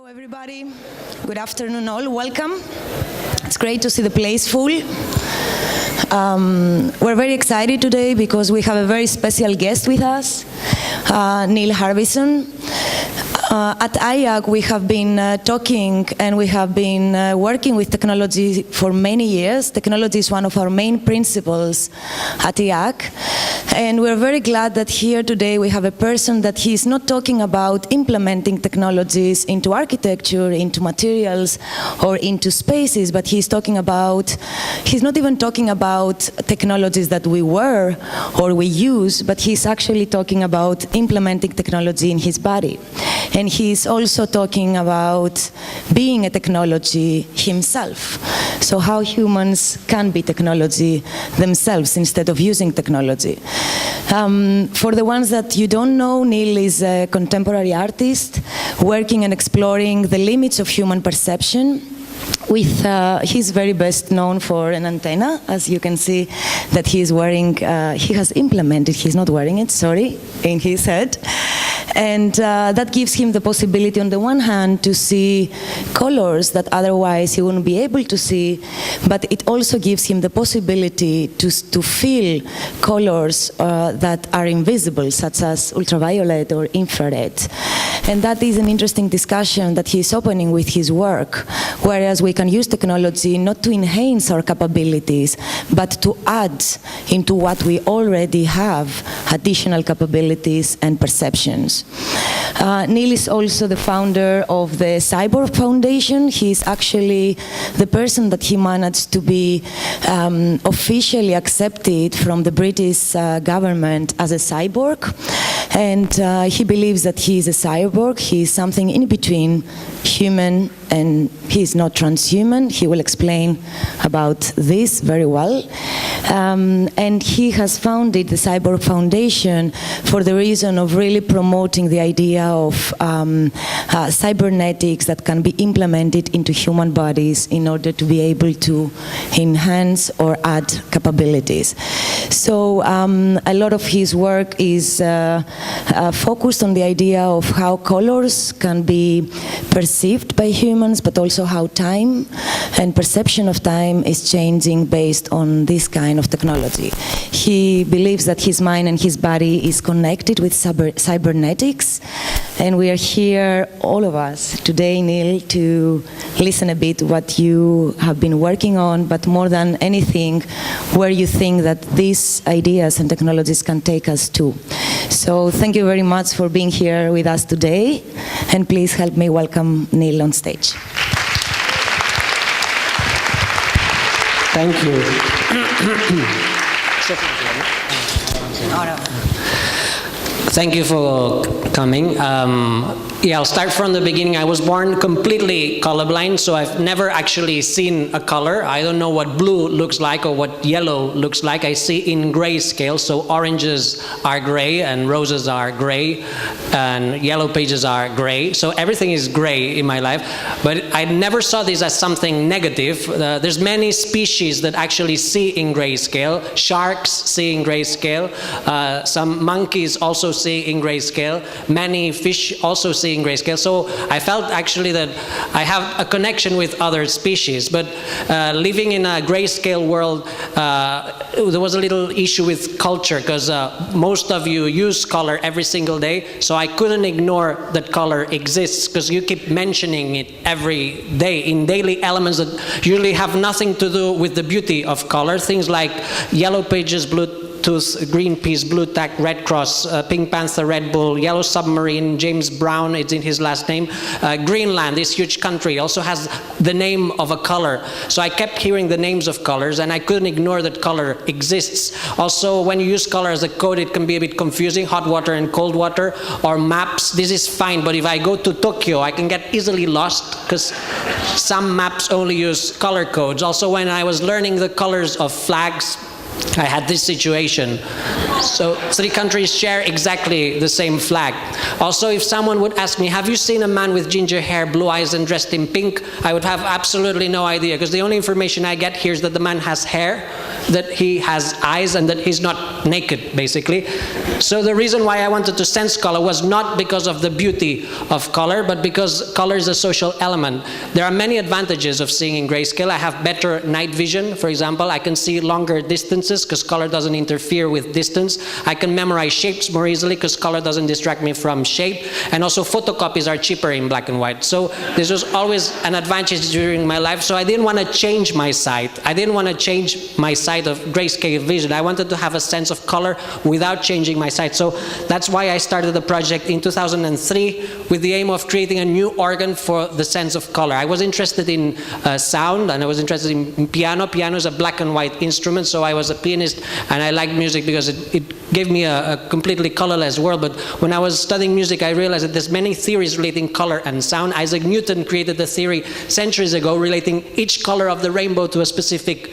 Everybody, good afternoon all, welcome. It's great to see the place full. We're very excited today because we have a very special guest with us, Neil Harbisson. At IAAC we have been talking and we have been working with technology for many years. Technology is one of our main principles at IAAC. And we're very glad that here today we have a person that he's not talking about implementing technologies into architecture, into materials, or into spaces, but he's not even talking about technologies that we were or we use, but he's actually talking about implementing technology in his body. And he's also talking about being a technology himself. So how humans can be technology themselves instead of using technology. For the ones that you don't know, Neil is a contemporary artist working and exploring the limits of human perception. He's very best known for an antenna, as you can see that he's wearing, he has implemented, he's not wearing it, sorry, in his head. And that gives him the possibility, on the one hand, to see colors that otherwise he wouldn't be able to see, but it also gives him the possibility to feel colors that are invisible, such as ultraviolet or infrared. And that is an interesting discussion that he's opening with his work, whereas we can use technology not to enhance our capabilities, but to add into what we already have additional capabilities and perceptions. Neil is also the founder of the Cyborg Foundation. He's actually the person that he managed to be officially accepted from the British government as a cyborg. And he believes that he is a cyborg. He is something in between human and he is not transhuman. He will explain about this very well. And he has founded the Cyborg Foundation for the reason of really promoting the idea of cybernetics that can be implemented into human bodies in order to be able to enhance or add capabilities. So a lot of his work is focused on the idea of how colors can be perceived by humans, but also how time and perception of time is changing based on this kind of technology. He believes that his mind and his body is connected with cybernetics, and we are here, all of us, today, Neil, to listen a bit what you have been working on, but more than anything, where you think that these ideas and technologies can take us to. So thank you very much for being here with us today, and please help me welcome Neil on stage. Thank you. Thank you for coming. Yeah, I'll start from the beginning. I was born completely colorblind, so I've never actually seen a color. I don't know what blue looks like or what yellow looks like. I see in grayscale, so oranges are gray and roses are gray and yellow pages are gray. So everything is gray in my life, but I never saw this as something negative. There's many species that actually see in grayscale. Sharks see in grayscale. Some monkeys also see in grayscale. Many fish also see in grayscale. So I felt actually that I have a connection with other species, but living in a grayscale world, there was a little issue with culture, because most of you use color every single day, so I couldn't ignore that color exists, because you keep mentioning it every day in daily elements that usually have nothing to do with the beauty of color. Things like yellow pages, blue Greenpeace, Blue Tack, Red Cross, Pink Panther, Red Bull, Yellow Submarine, James Brown, it's in his last name. Greenland, this huge country, also has the name of a color. So I kept hearing the names of colors and I couldn't ignore that color exists. Also, when you use color as a code, it can be a bit confusing, hot water and cold water, or maps. This is fine, but if I go to Tokyo, I can get easily lost because some maps only use color codes. Also, when I was learning the colors of flags, I had this situation. So 3 countries share exactly the same flag. Also, if someone would ask me, have you seen a man with ginger hair, blue eyes, and dressed in pink? I would have absolutely no idea, because the only information I get here is that the man has hair, that he has eyes, and that he's not naked, basically. So the reason why I wanted to sense color was not because of the beauty of color, but because color is a social element. There are many advantages of seeing in grayscale. I have better night vision, for example. I can see longer distances because color doesn't interfere with distance. I can memorize shapes more easily because color doesn't distract me from shape. And also photocopies are cheaper in black and white. So this was always an advantage during my life. So I didn't want to change my sight. I didn't want to change my sight of grayscale vision. I wanted to have a sense of color without changing my sight. So that's why I started the project in 2003 with the aim of creating a new organ for the sense of color. I was interested in sound, and I was interested in piano. Piano is a black and white instrument, so I was a pianist, and I liked music because it gave me a completely colorless world. But when I was studying music, I realized that there's many theories relating color and sound. Isaac Newton created a theory centuries ago relating each color of the rainbow to a specific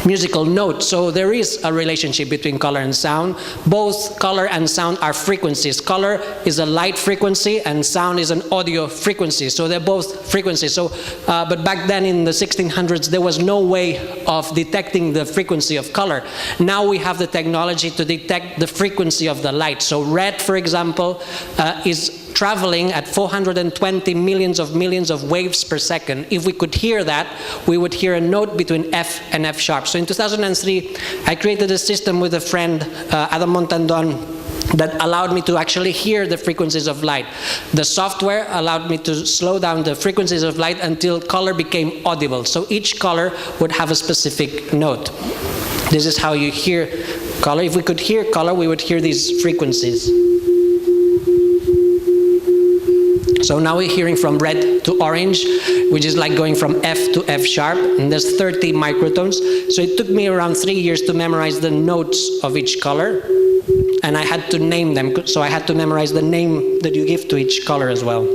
musical note. So there is a relationship between color and sound. Both color and sound are frequencies. Color is a light frequency and sound is an audio frequency. So they're both frequencies. So, but back then in the 1600s, there was no way of detecting the frequency of color. Now we have the technology to detect the frequency of the light. So red, for example, is traveling at 420 millions of waves per second. If we could hear that, we would hear a note between F and F sharp. So in 2003, I created a system with a friend, Adam Montandon, that allowed me to actually hear the frequencies of light. The software allowed me to slow down the frequencies of light until color became audible. So each color would have a specific note. This is how you hear color. If we could hear color, we would hear these frequencies. So now we're hearing from red to orange, which is like going from F to F sharp, and there's 30 microtones. So it took me around 3 years to memorize the notes of each color, and I had to name them. So I had to memorize the name that you give to each color as well.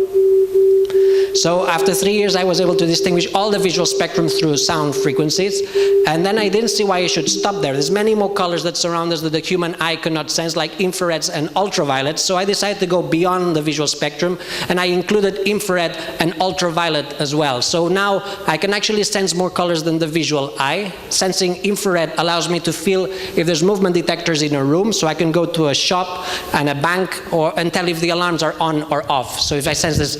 So after 3 years, I was able to distinguish all the visual spectrum through sound frequencies. And then I didn't see why I should stop there. There's many more colors that surround us that the human eye cannot sense, like infrareds and ultraviolets. So I decided to go beyond the visual spectrum, and I included infrared and ultraviolet as well. So now I can actually sense more colors than the visual eye. Sensing infrared allows me to feel if there's movement detectors in a room, so I can go to a shop and a bank and tell if the alarms are on or off. So if I sense this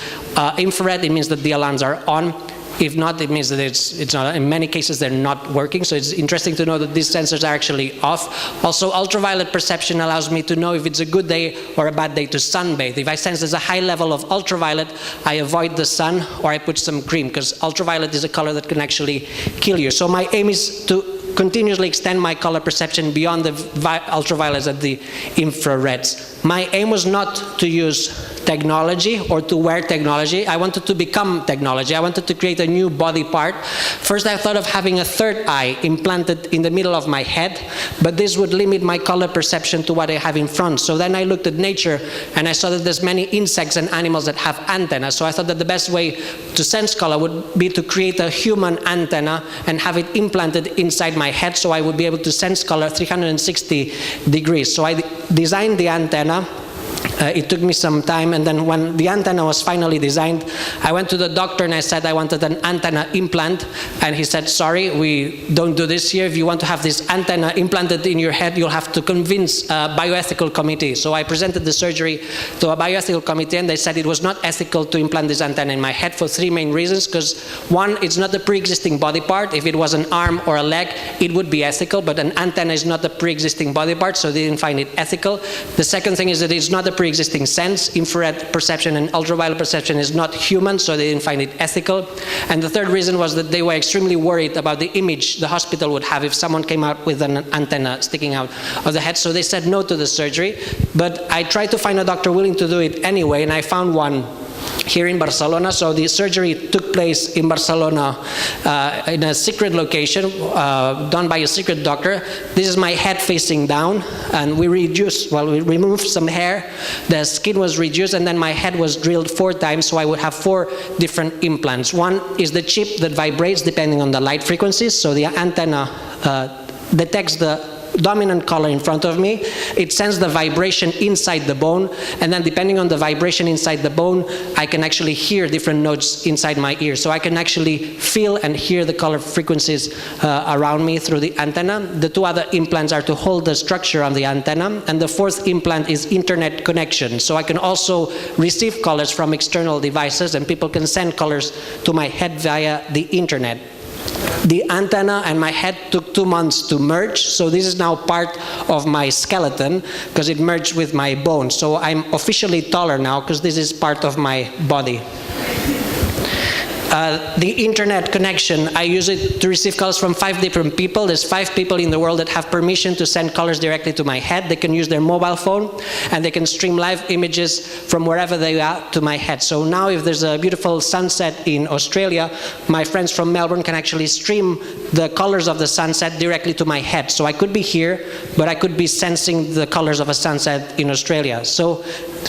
infrared, it means that the alarms are on. If not, it means that it's not. In many cases, they're not working. So it's interesting to know that these sensors are actually off. Also, ultraviolet perception allows me to know if it's a good day or a bad day to sunbathe. If I sense there's a high level of ultraviolet, I avoid the sun or I put some cream, because ultraviolet is a color that can actually kill you. So my aim is to continuously extend my color perception beyond the ultraviolets and the infrareds. My aim was not to use technology or to wear technology. I wanted to become technology. I wanted to create a new body part. First, I thought of having a third eye implanted in the middle of my head, but this would limit my color perception to what I have in front. So then I looked at nature, and I saw that there's many insects and animals that have antennas. So I thought that the best way to sense color would be to create a human antenna and have it implanted inside my head, so I would be able to sense color 360 degrees. So I designed the antenna. It took me some time, and then when the antenna was finally designed, I went to the doctor and I said I wanted an antenna implant, and he said, sorry, we don't do this here. If you want to have this antenna implanted in your head, you'll have to convince a bioethical committee. So I presented the surgery to a bioethical committee, and they said it was not ethical to implant this antenna in my head for 3 main reasons. Because one, it's not a pre-existing body part. If it was an arm or a leg, it would be ethical, but an antenna is not a pre-existing body part, so they didn't find it ethical. The second thing is that it's not a pre-existing sense. Infrared perception and ultraviolet perception is not human, so they didn't find it ethical. And the third reason was that they were extremely worried about the image the hospital would have if someone came out with an antenna sticking out of the head, so they said no to the surgery. But I tried to find a doctor willing to do it anyway, and I found one here in Barcelona. So the surgery took place in Barcelona in a secret location, done by a secret doctor. This is my head facing down, and we removed some hair, the skin was reduced, and then my head was drilled 4 times, so I would have 4 different implants. One is the chip that vibrates depending on the light frequencies, so the antenna detects the dominant color in front of me, it sends the vibration inside the bone, and then depending on the vibration inside the bone, I can actually hear different notes inside my ear. So I can actually feel and hear the color frequencies around me through the antenna. The two other implants are to hold the structure of the antenna, and the fourth implant is internet connection. So I can also receive colors from external devices, and people can send colors to my head via the internet. The antenna and my head took 2 months to merge, so this is now part of my skeleton because it merged with my bone. So I'm officially taller now because this is part of my body. The internet connection, I use it to receive colors from 5 different people. There's 5 people in the world that have permission to send colors directly to my head. They can use their mobile phone, and they can stream live images from wherever they are to my head. So now if there's a beautiful sunset in Australia, my friends from Melbourne can actually stream the colors of the sunset directly to my head. So I could be here, but I could be sensing the colors of a sunset in Australia. So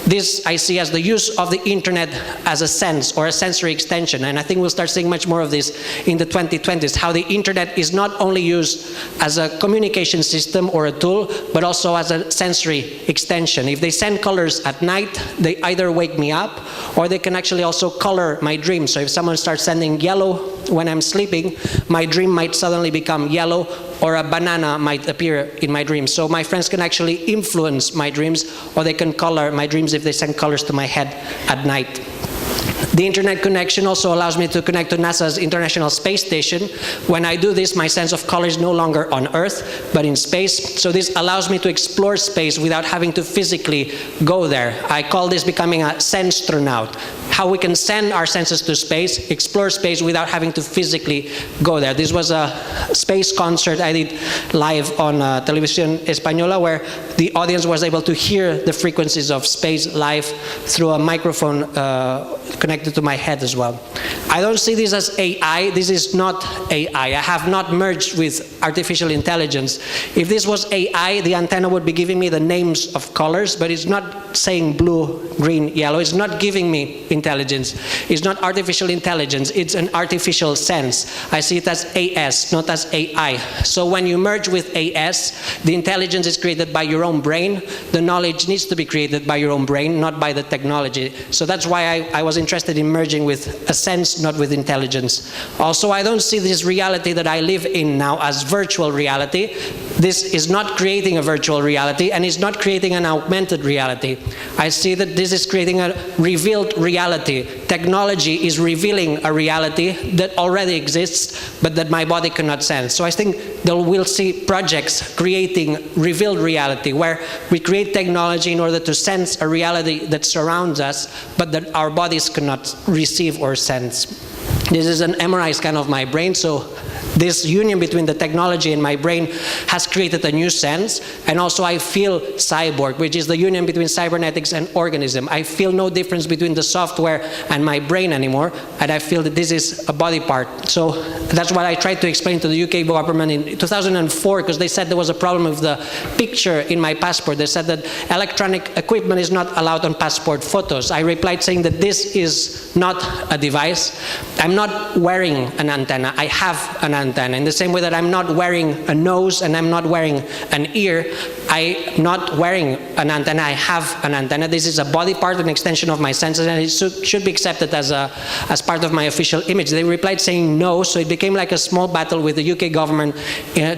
this I see as the use of the internet as a sense or a sensory extension, and I think we'll start seeing much more of this in the 2020s, how the internet is not only used as a communication system or a tool, but also as a sensory extension. If they send colors at night, they either wake me up, or they can actually also color my dreams. So if someone starts sending yellow when I'm sleeping, my dream might suddenly become yellow, or a banana might appear in my dreams. So my friends can actually influence my dreams, or they can color my dreams if they send colors to my head at night. The internet connection also allows me to connect to NASA's International Space Station. When I do this, my sense of color is no longer on Earth, but in space. So this allows me to explore space without having to physically go there. I call this becoming a sense-astronaut. How we can send our senses to space, explore space without having to physically go there. This was a space concert I did live on Televisión Española, where the audience was able to hear the frequencies of space live through a microphone connected to my head as well. I don't see this as AI. This is not AI. I have not merged with artificial intelligence. If this was AI, the antenna would be giving me the names of colors, but it's not saying blue, green, yellow. It's not giving me intelligence. It's not artificial intelligence. It's an artificial sense. I see it as AS, not as AI. So when you merge with AS, the intelligence is created by your own brain. The knowledge needs to be created by your own brain, not by the technology. So that's why I was interested in merging with a sense, not with intelligence. Also, I don't see this reality that I live in now as virtual reality. This is not creating a virtual reality, and it's not creating an augmented reality. I see that this is creating a revealed reality. Technology is revealing a reality that already exists, but that my body cannot sense. So I think that we'll see projects creating revealed reality, where we create technology in order to sense a reality that surrounds us, but that our bodies cannot receive or sense. This is an MRI scan of my brain, so this union between the technology and my brain has created a new sense. And also I feel cyborg, which is the union between cybernetics and organism. I feel no difference between the software and my brain anymore, and I feel that this is a body part. So that's what I tried to explain to the UK government in 2004, because they said there was a problem with the picture in my passport. They said that electronic equipment is not allowed on passport photos. I replied saying that this is not a device. I'm not wearing an antenna. I have an antenna. In the same way that I'm not wearing a nose and I'm not wearing an ear, I'm not wearing an antenna. I have an antenna. This is a body part, an extension of my senses, and it should be accepted as part of my official image. They replied saying no, so it became like a small battle with the UK government,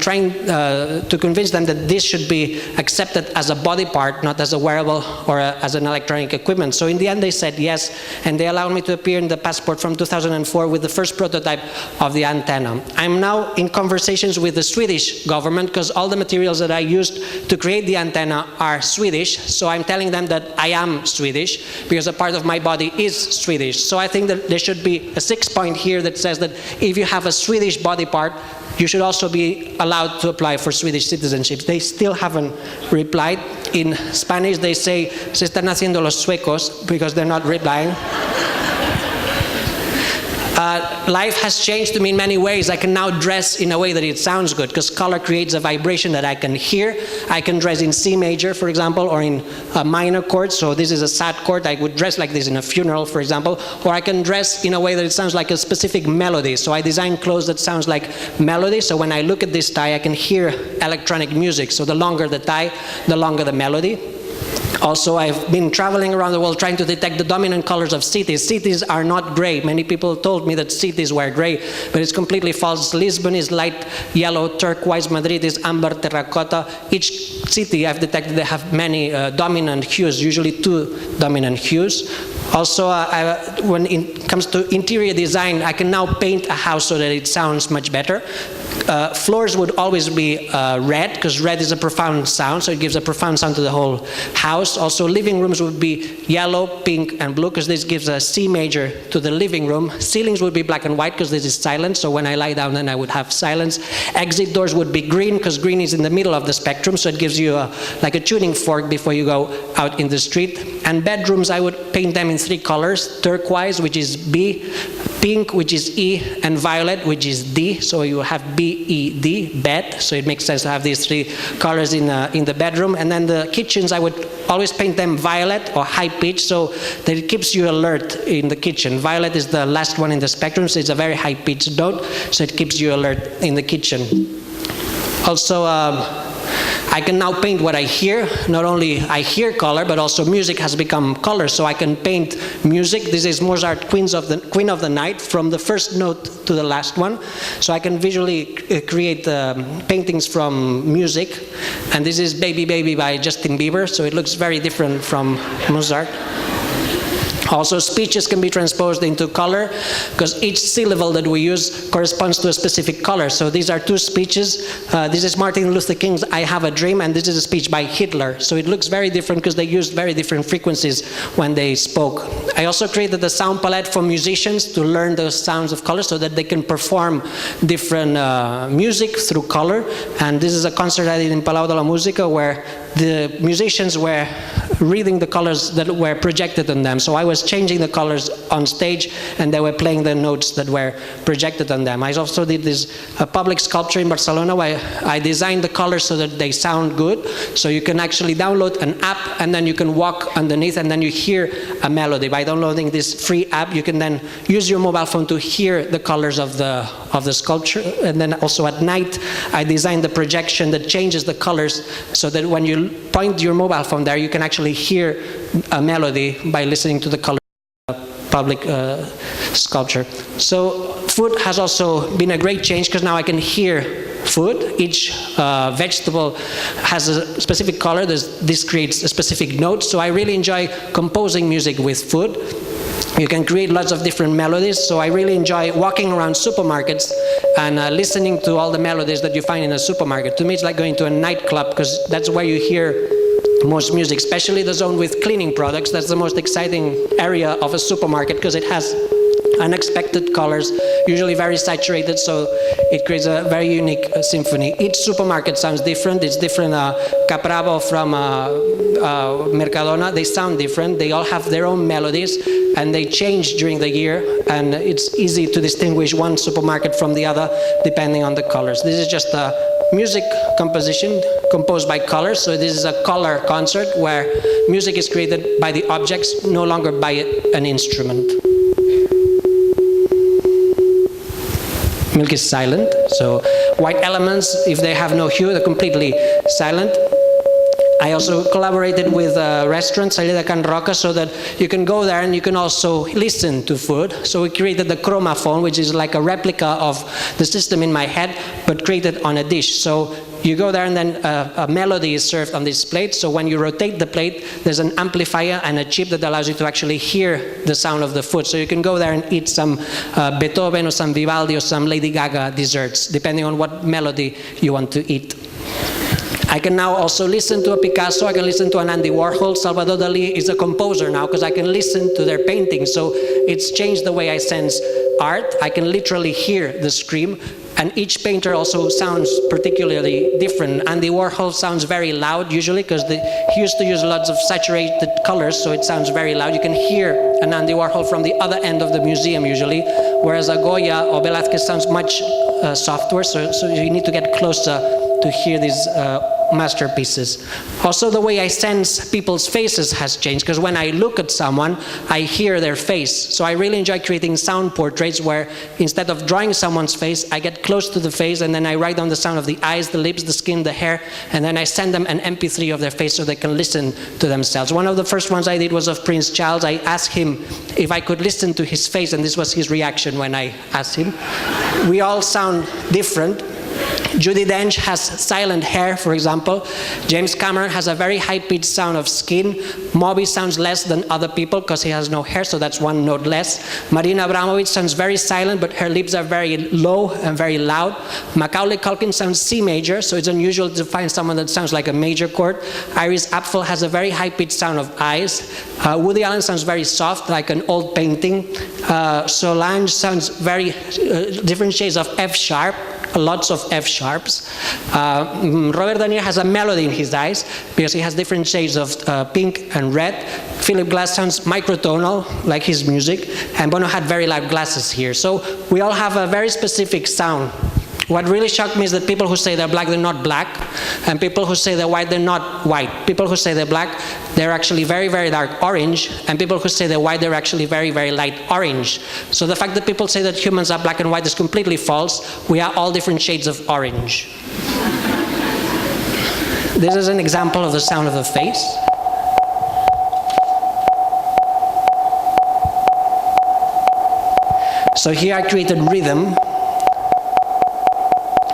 trying to convince them that this should be accepted as a body part, not as a wearable or as an electronic equipment. So in the end they said yes, and they allowed me to appear in the passport from 2004 with the first prototype of the antenna. I'm now in conversations with the Swedish government, because all the materials that I used to create the antenna are Swedish. So I'm telling them that I am Swedish, because a part of my body is Swedish. So I think that there should be a 6-point here that says that if you have a Swedish body part, you should also be allowed to apply for Swedish citizenship. They still haven't replied. In Spanish they say, se están haciendo los suecos, because they're not replying. Life has changed to me in many ways. I can now dress in a way that it sounds good, because color creates a vibration that I can hear. I can dress in C major, for example, or in a minor chord. So this is a sad chord. I would dress like this in a funeral, for example. Or I can dress in a way that it sounds like a specific melody. So I design clothes that sounds like melody. So when I look at this tie, I can hear electronic music. So the longer the tie, the longer the melody. Also, I've been traveling around the world trying to detect the dominant colors of cities. Cities are not gray. Many people told me that cities were gray, but it's completely false. Lisbon is light yellow, turquoise. Madrid is amber, terracotta. Each city I've detected, they have many dominant hues, usually 2 dominant hues. Also, when it comes to interior design, I can now paint a house so that it sounds much better. Floors would always be red, because red is a profound sound, so it gives a profound sound to the whole house. Also, living rooms would be yellow, pink, and blue, because this gives a C major to the living room. Ceilings would be black and white, because this is silent, so when I lie down, then I would have silence. Exit doors would be green, because green is in the middle of the spectrum, so it gives you like a tuning fork before you go out in the street. And bedrooms, I would paint them in 3 colors: turquoise, which is B, pink, which is E, and violet, which is D. So you have B, E, D, bed. So it makes sense to have these 3 colors in the bedroom. And then the kitchens, I would always paint them violet or high pitch, so that it keeps you alert in the kitchen. Violet is the last one in the spectrum, so it's a very high pitched note, so it keeps you alert in the kitchen. Also, I can now paint what I hear. Not only I hear color, but also music has become color. So I can paint music. This is Mozart, Queen of the Night, from the first note to the last one. So I can visually create paintings from music. And this is Baby Baby by Justin Bieber. So it looks very different from Mozart. Also, speeches can be transposed into color, because each syllable that we use corresponds to a specific color. So these are 2 speeches. This is Martin Luther King's I Have a Dream, and this is a speech by Hitler. So it looks very different, because they used very different frequencies when they spoke. I also created a sound palette for musicians to learn the sounds of color, so that they can perform different music through color. And this is a concert I did in Palau de la Música, where the musicians were reading the colors that were projected on them. So I was changing the colors on stage, and they were playing the notes that were projected on them. I also did this public sculpture in Barcelona, where I designed the colors so that they sound good. So you can actually download an app, and then you can walk underneath, and then you hear a melody. By downloading this free app, you can then use your mobile phone to hear the colors of the sculpture. And then also at night, I designed the projection that changes the colors, so that when you point your mobile phone there, you can actually hear a melody by listening to the color of the public sculpture. So food has also been a great change, because now I can hear food. Each vegetable has a specific color. This creates a specific note. So I really enjoy composing music with food. You can create lots of different melodies. So I really enjoy walking around supermarkets and listening to all the melodies that you find in a supermarket. To me, it's like going to a nightclub, because that's where you hear most music, especially the zone with cleaning products. That's the most exciting area of a supermarket, because it has unexpected colors, usually very saturated, so it creates a very unique symphony. Each supermarket sounds different. It's different. Capravo from Mercadona, they sound different. They all have their own melodies, and they change during the year, and it's easy to distinguish one supermarket from the other depending on the colors. This is just a music composition composed by colors. So this is a color concert where music is created by the objects, no longer by an instrument. Milk is silent, so white elements, if they have no hue, they're completely silent. I also collaborated with a restaurant, Salida Can Roca, so that you can go there and you can also listen to food. So we created the chromaphone, which is like a replica of the system in my head, but created on a dish. So you go there, and then a melody is served on this plate. So when you rotate the plate, there's an amplifier and a chip that allows you to actually hear the sound of the food. So you can go there and eat some Beethoven or some Vivaldi or some Lady Gaga desserts, depending on what melody you want to eat. I can now also listen to a Picasso, I can listen to an Andy Warhol. Salvador Dali is a composer now, because I can listen to their paintings. So it's changed the way I sense art. I can literally hear the scream. And each painter also sounds particularly different. Andy Warhol sounds very loud usually, because he used to use lots of saturated colors, so it sounds very loud. You can hear an Andy Warhol from the other end of the museum usually, whereas a Goya or Velázquez sounds much softer, so you need to get closer to hear these masterpieces. Also, the way I sense people's faces has changed, because when I look at someone, I hear their face. So I really enjoy creating sound portraits where instead of drawing someone's face, I get close to the face and then I write down the sound of the eyes, the lips, the skin, the hair, and then I send them an MP3 of their face so they can listen to themselves. One of the first ones I did was of Prince Charles. I asked him if I could listen to his face, and this was his reaction when I asked him. We all sound different. Judi Dench has silent hair, for example. James Cameron has a very high-pitched sound of skin. Moby sounds less than other people because he has no hair, so that's one note less. Marina Abramovic sounds very silent, but her lips are very low and very loud. Macaulay Culkin sounds C major, so it's unusual to find someone that sounds like a major chord. Iris Apfel has a very high-pitched sound of eyes. Woody Allen sounds very soft, like an old painting. Solange sounds very different shades of F sharp. Lots of F sharps. Robert De Niro has a melody in his eyes because he has different shades of pink and red. Philip Glass sounds microtonal, like his music, and Bono had very loud glasses here. So we all have a very specific sound. What really shocked me is that people who say they're black, they're not black, and people who say they're white, they're not white. People who say they're black, they're actually very, very dark orange, and people who say they're white, they're actually very, very light orange. So the fact that people say that humans are black and white is completely false. We are all different shades of orange. This is an example of the sound of the face. So here I created rhythm.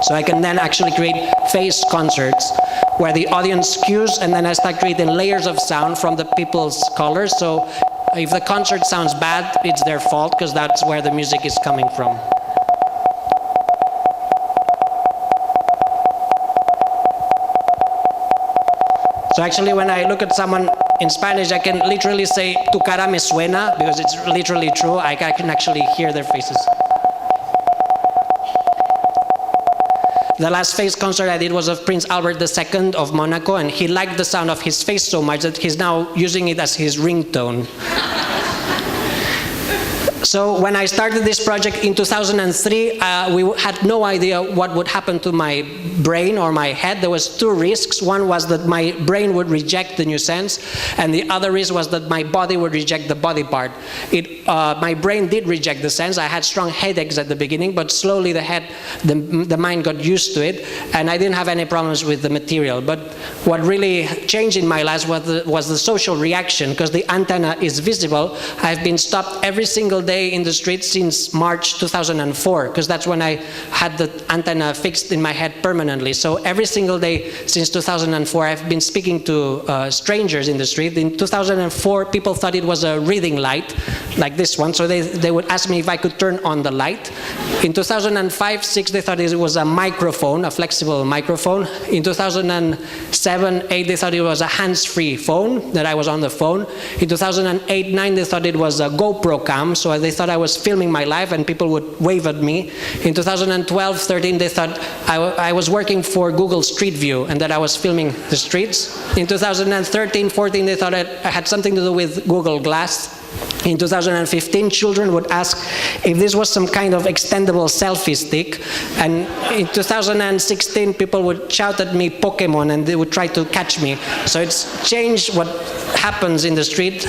So I can then actually create face concerts where the audience cues, and then I start creating layers of sound from the people's colors. So if the concert sounds bad, it's their fault, because that's where the music is coming from. So actually, when I look at someone in Spanish, I can literally say, "Tu cara me suena," because it's literally true. I can actually hear their faces. The last face concert I did was of Prince Albert II of Monaco, and he liked the sound of his face so much that he's now using it as his ringtone. So when I started this project in 2003, we had no idea what would happen to my brain or my head. There was two risks. One was that my brain would reject the new sense, and the other risk was that my body would reject the body part. My brain did reject the sense. I had strong headaches at the beginning, but slowly the mind got used to it, and I didn't have any problems with the material. But what really changed in my life was the social reaction, because the antenna is visible. I've been stopped every single day in the street since March 2004, because that's when I had the antenna fixed in my head permanently. So every single day since 2004, I've been speaking to strangers in the street. In 2004, people thought it was a reading light, like this one, so they would ask me if I could turn on the light. In 2005-06, they thought it was a microphone, a flexible microphone. In 2007-08, they thought it was a hands-free phone, that I was on the phone. In 2008-09, they thought it was a GoPro cam, so they thought I was filming my life and people would wave at me. In 2012-13, they thought I was working for Google Street View and that I was filming the streets. In 2013-14, they thought I had something to do with Google Glass. In 2015, children would ask if this was some kind of extendable selfie stick. And in 2016, people would shout at me Pokemon and they would try to catch me. So it's changed what happens in the street.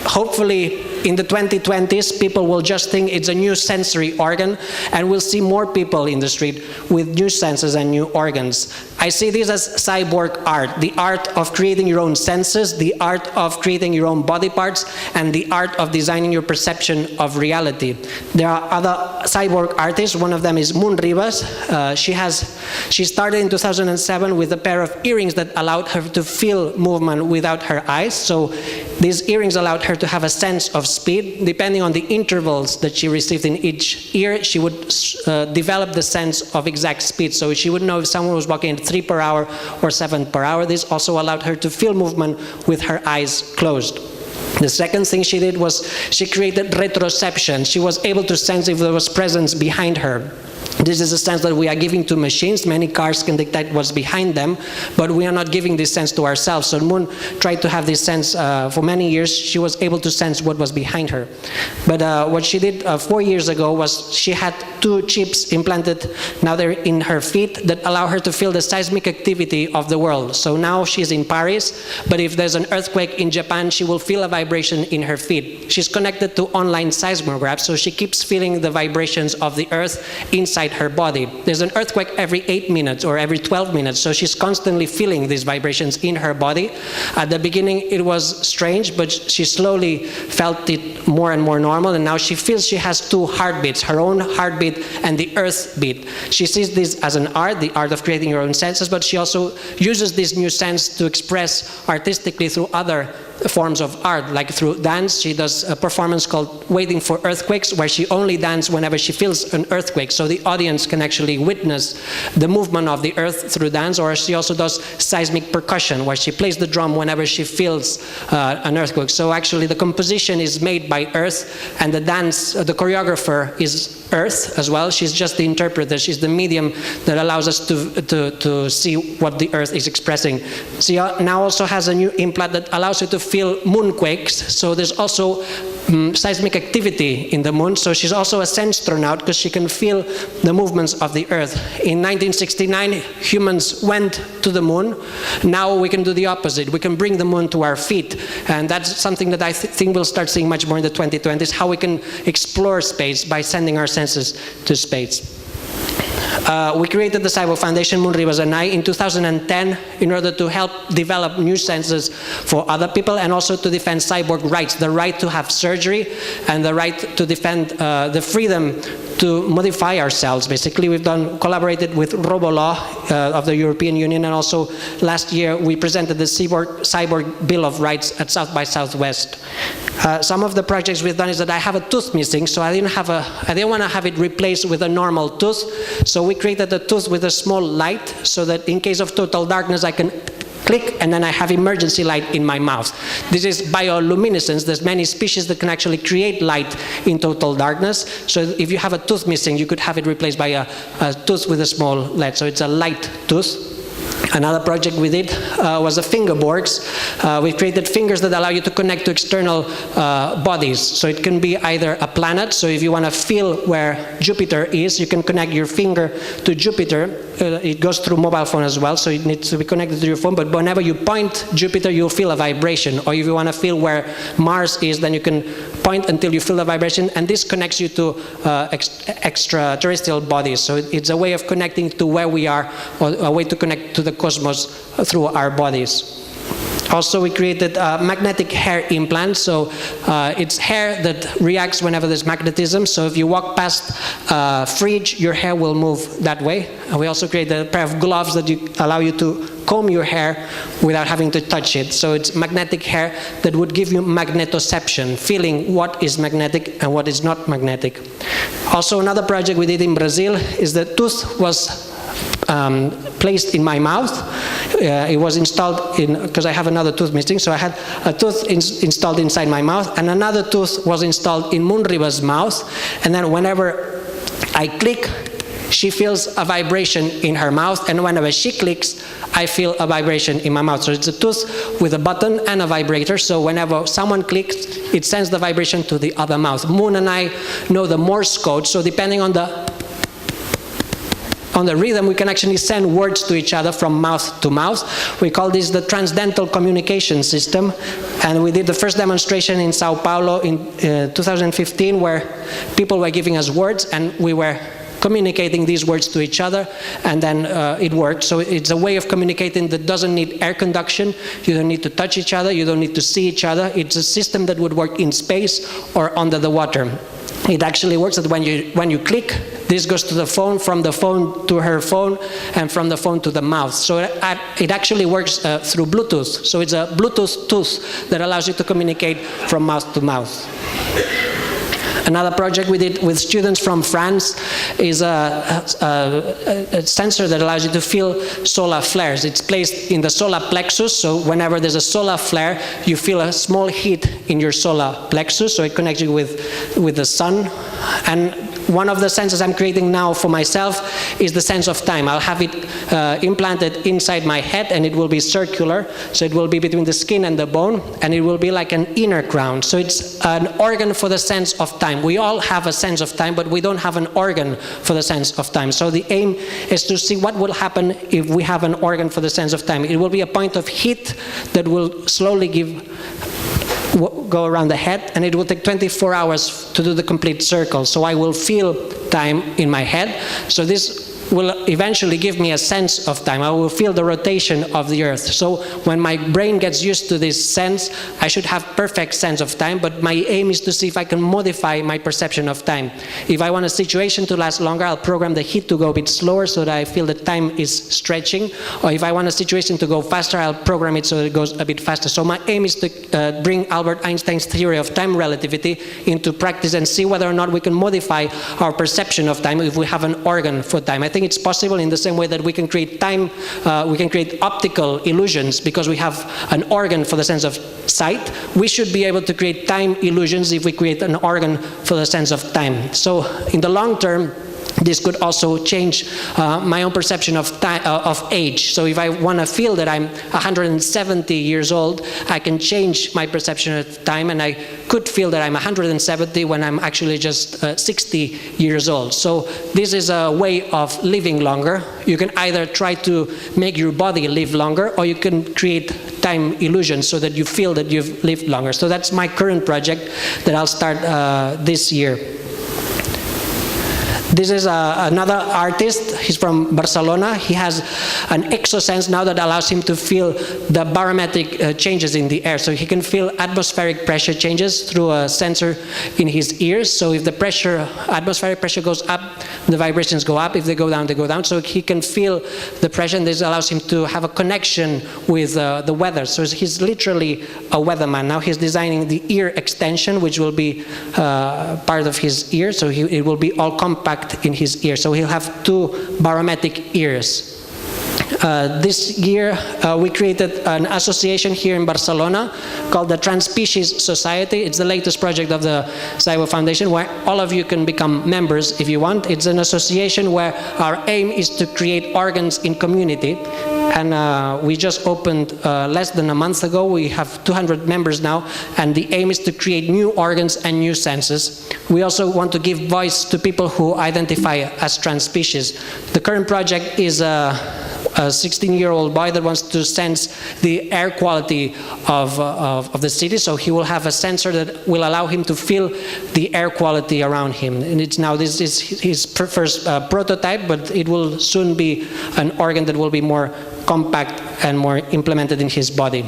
Hopefully, in the 2020s, people will just think it's a new sensory organ, and we'll see more people in the street with new senses and new organs. I see this as cyborg art, the art of creating your own senses, the art of creating your own body parts, and the art of designing your perception of reality. There are other cyborg artists. One of them is Moon Ribas. She started in 2007 with a pair of earrings that allowed her to feel movement without her eyes. So these earrings allowed her to have a sense of speed. Depending on the intervals that she received in each ear, she would develop the sense of exact speed. So she would know if someone was walking at 3 per hour or 7 per hour. This also allowed her to feel movement with her eyes closed. The second thing she did was she created retroception. She was able to sense if there was presence behind her. This is a sense that we are giving to machines. Many cars can detect what's behind them, but we are not giving this sense to ourselves. So Moon tried to have this sense for many years. She was able to sense what was behind her. But what she did 4 years ago was she had 2 chips implanted, now they're in her feet, that allow her to feel the seismic activity of the world. So now she's in Paris, but if there's an earthquake in Japan, she will feel a vibration in her feet. She's connected to online seismographs, so she keeps feeling the vibrations of the earth inside her body. There's an earthquake every 8 minutes or every 12 minutes, so she's constantly feeling these vibrations in her body. At the beginning it was strange, but she slowly felt it more and more normal, and now she feels she has 2 heartbeats, her own heartbeat and the earth beat. She sees this as an art, the art of creating your own senses, but she also uses this new sense to express artistically through other forms of art, like through dance. She does a performance called Waiting for Earthquakes, where she only dances whenever she feels an earthquake, so the audience can actually witness the movement of the earth through dance. Or she also does seismic percussion, where she plays the drum whenever she feels an earthquake. So actually the composition is made by earth, and the dance, the choreographer is earth as well. She's just the interpreter. She's the medium that allows us to see what the earth is expressing. She now also has a new implant that allows her to feel moonquakes. So there's also seismic activity in the moon. So she's also a senstronaut because she can feel the movements of the earth. In 1969, humans went to the moon. Now we can do the opposite. We can bring the moon to our feet. And that's something that I think we'll start seeing much more in the 2020s, how we can explore space by sending our senses to space. We created the Cyborg Foundation, Moon Ribas and I, in 2010 in order to help develop new senses for other people, and also to defend cyborg rights, the right to have surgery and the right to defend the freedom to modify ourselves. Basically, we've collaborated with RoboLaw of the European Union, and also last year we presented the Cyborg Bill of Rights at South by Southwest. Some of the projects we've done is that I have a tooth missing, so I didn't want to have it replaced with a normal tooth. So we created a tooth with a small light, so that in case of total darkness I can click and then I have emergency light in my mouth. This is bioluminescence. There's many species that can actually create light in total darkness. So if you have a tooth missing, you could have it replaced by a tooth with a small light. So it's a light tooth. Another project we did was the fingerboards. We created fingers that allow you to connect to external bodies. So it can be either a planet, so if you want to feel where Jupiter is, you can connect your finger to Jupiter. It goes through mobile phone as well, so it needs to be connected to your phone, but whenever you point Jupiter, you'll feel a vibration. Or if you want to feel where Mars is, then you can point until you feel the vibration, and this connects you to extraterrestrial bodies. So it's a way of connecting to where we are, or a way to connect to the cosmos through our bodies. Also, we created magnetic hair implants. So it's hair that reacts whenever there's magnetism. So if you walk past a fridge, your hair will move that way. And we also created a pair of gloves that allow you to comb your hair without having to touch it. So it's magnetic hair that would give you magnetoception, feeling what is magnetic and what is not magnetic. Also, another project we did in Brazil is the tooth was placed in my mouth. It was installed because I have another tooth missing, so I had a tooth installed inside my mouth, and another tooth was installed in Moon Ribas' mouth, and then whenever I click, she feels a vibration in her mouth, and whenever she clicks, I feel a vibration in my mouth. So it's a tooth with a button and a vibrator, so whenever someone clicks, it sends the vibration to the other mouth. Moon and I know the Morse code, so depending on the rhythm, we can actually send words to each other from mouth to mouth. We call this the transdental communication system, and we did the first demonstration in Sao Paulo in 2015, where people were giving us words and we were communicating these words to each other, and then it worked. So it's a way of communicating that doesn't need air conduction. You don't need to touch each other, you don't need to see each other. It's a system that would work in space or under the water. It actually works that when you click, this goes to the phone, from the phone to her phone, and from the phone to the mouth. So it actually works through Bluetooth. So it's a Bluetooth tooth that allows you to communicate from mouth to mouth. Another project we did with students from France is a sensor that allows you to feel solar flares. It's placed in the solar plexus, so whenever there's a solar flare, you feel a small heat in your solar plexus, so it connects you with the sun. And one of the senses I'm creating now for myself is the sense of time. I'll have it implanted inside my head, and it will be circular, so it will be between the skin and the bone, and it will be like an inner crown. So it's an organ for the sense of time. We all have a sense of time, but we don't have an organ for the sense of time. So the aim is to see what will happen if we have an organ for the sense of time. It will be a point of heat that will slowly go around the head, and it will take 24 hours to do the complete circle. So I will feel time in my head. So this will eventually give me a sense of time. I will feel the rotation of the Earth. So when my brain gets used to this sense, I should have perfect sense of time, but my aim is to see if I can modify my perception of time. If I want a situation to last longer, I'll program the heat to go a bit slower so that I feel that time is stretching. Or if I want a situation to go faster, I'll program it so that it goes a bit faster. So my aim is to bring Albert Einstein's theory of time relativity into practice and see whether or not we can modify our perception of time if we have an organ for time. I think it's possible in the same way that we can create time, we can create optical illusions because we have an organ for the sense of sight. We should be able to create time illusions if we create an organ for the sense of time. So in the long term, this could also change my own perception of time, of age. So if I want to feel that I'm 170 years old, I can change my perception of time, and I could feel that I'm 170 when I'm actually just 60 years old. So this is a way of living longer. You can either try to make your body live longer, or you can create time illusions so that you feel that you've lived longer. So that's my current project that I'll start this year. This is another artist. He's from Barcelona. He has an exosense now that allows him to feel the barometric changes in the air. So he can feel atmospheric pressure changes through a sensor in his ears. So if the atmospheric pressure goes up, the vibrations go up. If they go down, they go down. So he can feel the pressure, and this allows him to have a connection with the weather. So he's literally a weatherman. Now he's designing the ear extension, which will be part of his ear. So it will be all compact in his ear. So he'll have two barometric ears. This year we created an association here in Barcelona called the Transspecies Society. It's the latest project of the Cyborg Foundation, where all of you can become members if you want. It's an association where our aim is to create organs in community. And we just opened less than a month ago. We have 200 members now, and the aim is to create new organs and new senses. We also want to give voice to people who identify as trans species. The current project is a 16-year-old boy that wants to sense the air quality of the city. So he will have a sensor that will allow him to feel the air quality around him. And this is his first prototype, but it will soon be an organ that will be more compact and more implemented in his body.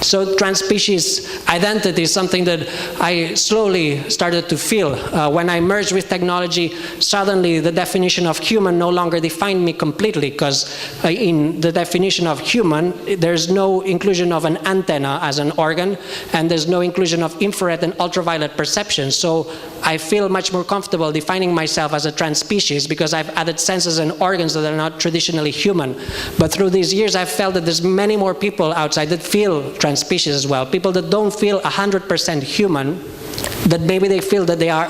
So transspecies identity is something that I slowly started to feel. When I merged with technology, suddenly the definition of human no longer defined me completely, because in the definition of human, there's no inclusion of an antenna as an organ, and there's no inclusion of infrared and ultraviolet perception. So I feel much more comfortable defining myself as a transspecies because I've added senses and organs that are not traditionally human. But through these years, I've felt that there's many more people outside that feel transspecies as well. People that don't feel 100% human, that maybe they feel that they are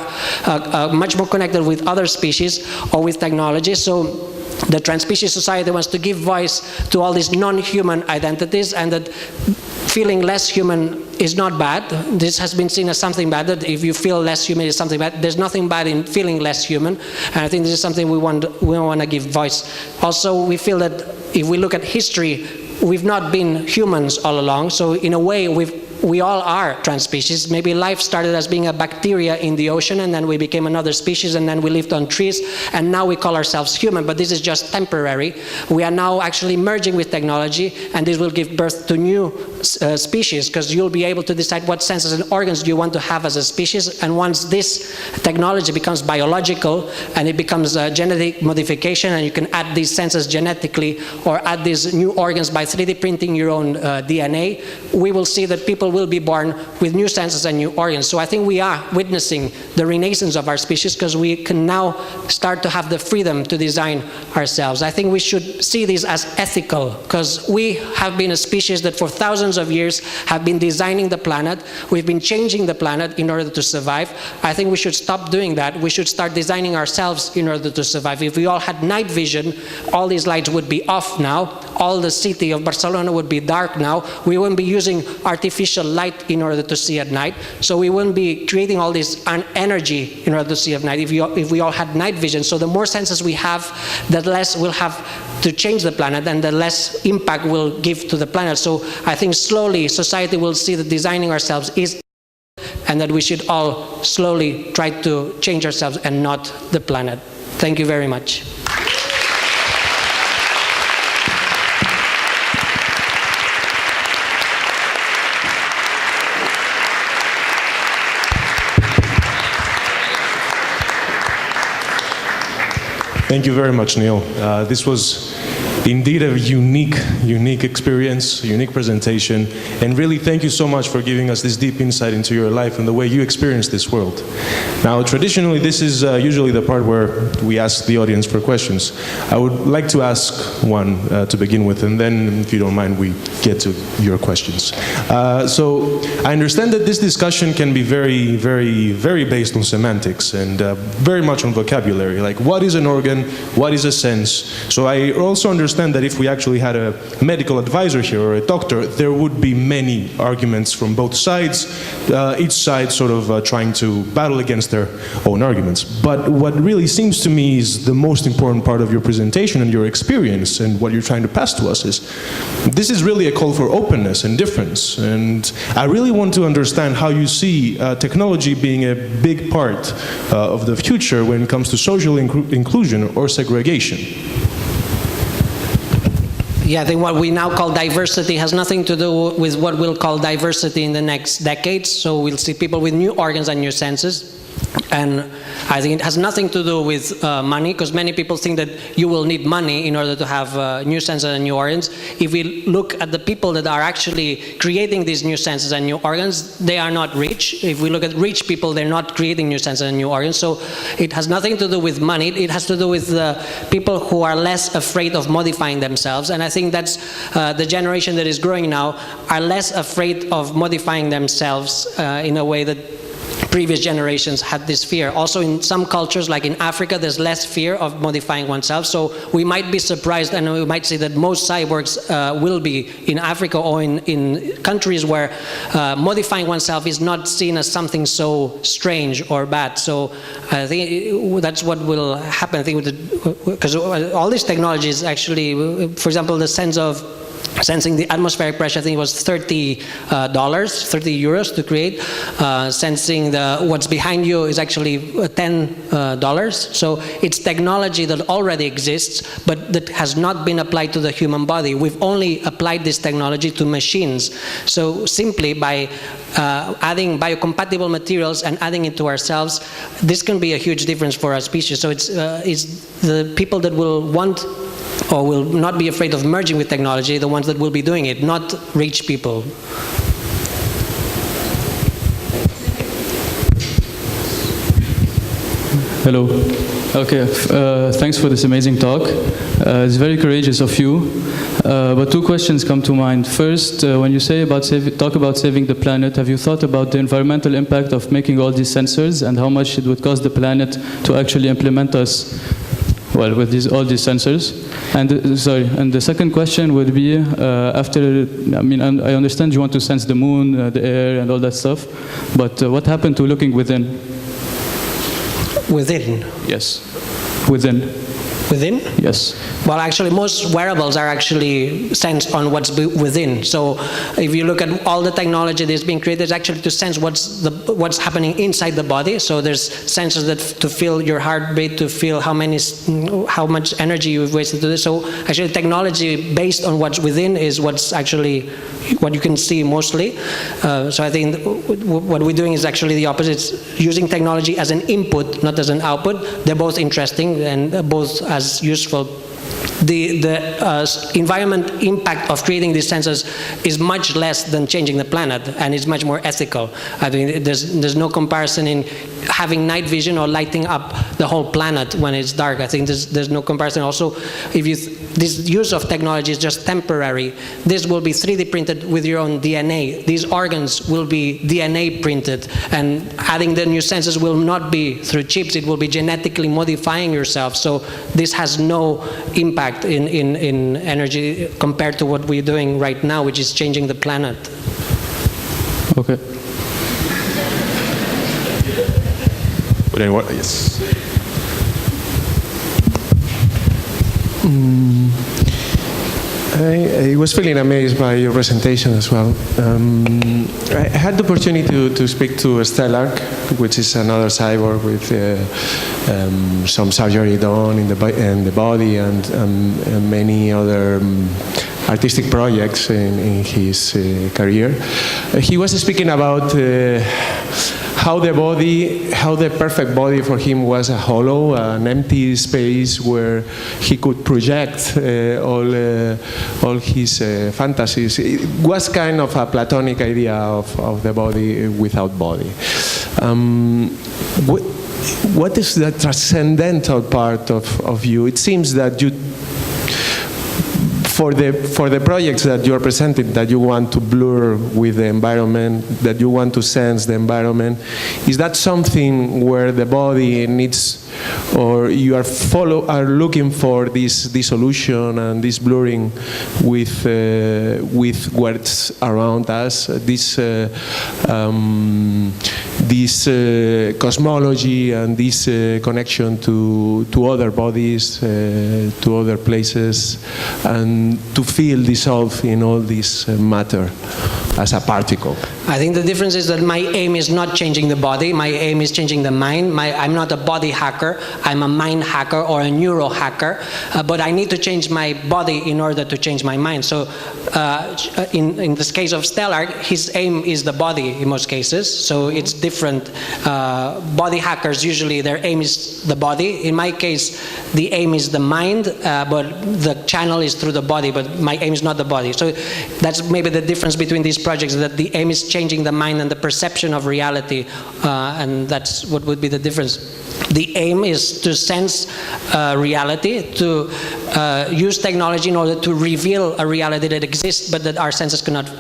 much more connected with other species or with technology. So the Transspecies Society wants to give voice to all these non-human identities, and that feeling less human is not bad. This has been seen as something bad, that if you feel less human is something bad. There's nothing bad in feeling less human, and I think this is something we want to give voice. Also, we feel that if we look at history, we've not been humans all along, so in a way we all are transspecies. Maybe life started as being a bacteria in the ocean, and then we became another species, and then we lived on trees, and now we call ourselves human, but this is just temporary. We are now actually merging with technology, and this will give birth to new species, because you'll be able to decide what senses and organs you want to have as a species, and once this technology becomes biological, and it becomes a genetic modification, and you can add these senses genetically, or add these new organs by 3D printing your own DNA, we will see that people will be born with new senses and new organs. So I think we are witnessing the renaissance of our species because we can now start to have the freedom to design ourselves. I think we should see this as ethical because we have been a species that for thousands of years have been designing the planet. We've been changing the planet in order to survive. I think we should stop doing that. We should start designing ourselves in order to survive. If we all had night vision, all these lights would be off now. All the city of Barcelona would be dark now. We wouldn't be using artificial light in order to see at night. So we wouldn't be creating all this energy in order to see at night if we all had night vision. So the more senses we have, the less we'll have to change the planet and the less impact we'll give to the planet. So I think slowly society will see that designing ourselves is, and that we should all slowly try to change ourselves and not the planet. Thank you very much. Thank you very much, Neil. This was indeed a unique experience, a unique presentation, and really thank you so much for giving us this deep insight into your life and the way you experience this world. Now, traditionally, this is usually the part where we ask the audience for questions. I would like to ask one to begin with, and then, if you don't mind, we get to your questions. So, I understand that this discussion can be very based on semantics and very much on vocabulary, like what is an organ, what is a sense. So I also understand that if we actually had a medical advisor here or a doctor, there would be many arguments from both sides, each side sort of trying to battle against their own arguments. But what really seems to me is the most important part of your presentation and your experience and what you're trying to pass to us is, this is really a call for openness and difference. And I really want to understand how you see technology being a big part of the future when it comes to social inclusion or segregation. Yeah, I think what we now call diversity has nothing to do with what we'll call diversity in the next decades. So we'll see people with new organs and new senses. And I think it has nothing to do with money, because many people think that you will need money in order to have new senses and new organs. If we look at the people that are actually creating these new senses and new organs, they are not rich. If we look at rich people, they're not creating new senses and new organs. So it has nothing to do with money. It has to do with the people who are less afraid of modifying themselves. And I think that's the generation that is growing now are less afraid of modifying themselves in a way that previous generations had this fear. Also in some cultures, like in Africa, there's less fear of modifying oneself. So we might be surprised, and we might see that most cyborgs will be in Africa or in countries where modifying oneself is not seen as something so strange or bad. So I think that's what will happen. I think because all these technologies actually, for example, the sense of sensing the atmospheric pressure, I think it was $30 to create. Sensing what's behind you is actually $10. So it's technology that already exists, but that has not been applied to the human body. We've only applied this technology to machines. So simply by adding biocompatible materials and adding it to ourselves, this can be a huge difference for our species. So it's the people that will want or will not be afraid of merging with technology, the ones that will be doing it, not rich people. Hello. Okay, thanks for this amazing talk. It's very courageous of you. But two questions come to mind. First, when you say talk about saving the planet, have you thought about the environmental impact of making all these sensors and how much it would cost the planet to actually implement us, well, with all these sensors? And and the second question would be, I understand you want to sense the moon, the air, and all that stuff, but what happened to looking within? Within? Yes, within. Within? Yes. Well, actually, most wearables are actually sensed on what's within. So if you look at all the technology that's being created, it's actually to sense what's happening inside the body. So there's sensors that to feel your heartbeat, to feel how much energy you've wasted to this. So actually, technology based on what's within is what's actually what you can see mostly. So I think what we're doing is actually the opposite. It's using technology as an input, not as an output. They're both interesting and both as useful the environment impact of creating these sensors is much less than changing the planet, and it's much more ethical. I mean, there's no comparison in having night vision or lighting up the whole planet when it's dark. I think there's no comparison. Also, if you this use of technology is just temporary. This will be 3D printed with your own DNA. These organs will be DNA printed, and adding the new sensors will not be through chips. It will be genetically modifying yourself. So this has no impact in energy compared to what we're doing right now, which is changing the planet. Okay. Would anyone? Yes. I was feeling amazed by your presentation as well. I had the opportunity to speak to Stellark, which is another cyborg with some surgery done in the body and many other artistic projects in his career. He was speaking about how the perfect body for him was a hollow, an empty space where he could project all his fantasies. It was kind of a Platonic idea of the body without body. What is the transcendental part of you? It seems that you, for the projects that you're presenting, that you want to blur with the environment, that you want to sense the environment, is that something where the body needs, or you are looking for this dissolution and this blurring with what's around us, this cosmology and this connection to other bodies, to other places, and to feel dissolved in all this matter as a particle? I think the difference is that my aim is not changing the body. My aim is changing the mind. I'm not a body hacker. I'm a mind hacker or a neuro hacker. But I need to change my body in order to change my mind. So in this case of Stellark, his aim is the body in most cases. So it's different. Body hackers, usually their aim is the body. In my case, the aim is the mind, but the channel is through the body, but my aim is not the body. So that's maybe the difference between these projects, that the aim is changing the mind and the perception of reality, and that's what would be the difference. The aim is to sense reality, to use technology in order to reveal a reality that exists but that our senses cannot